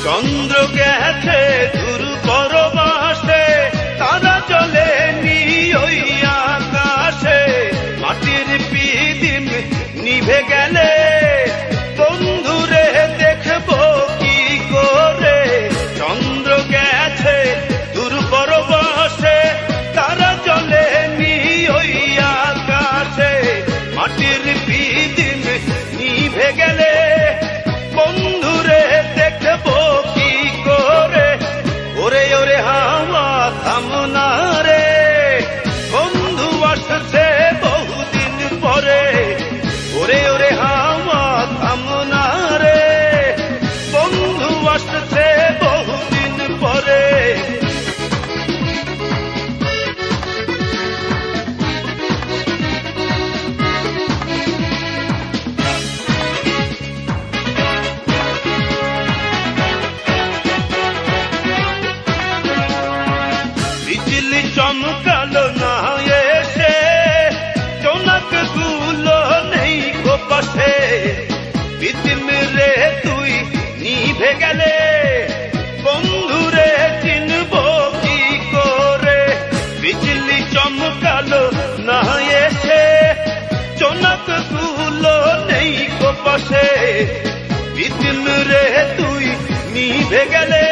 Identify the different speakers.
Speaker 1: চন্দ্র গেছে দূর পরবাসে, তারা চলে নি ওই আকাশে। মাটির পিদিম নিভে গেলে বন্ধুরে দেখবো কি করে। চন্দ্র গেছে দূর পরবাসে, তারা চলে নি ওই আকাশে। মাটির পিদিম নিভে গেলে বন্ধুরে দেখবো কি করে। ওরে ওরে হাওয়া থামনা রে, বন্ধু আসছে বহুদিন পরে। ওরে ওরে হাওয়া থামনা রে, বন্ধু আসছে বহুদিন পরে। বিজলি চমকালো না এসে, জোনাক গুলো নেই গো পাশে। পিদিম রে তুই নিভে গেলে বন্ধুরে চিনবো কি করে। বিজলি চমকালো না এসে, জোনাক গুলো নেই গো পাশে। পিদিম রে তুই নিভে গেলে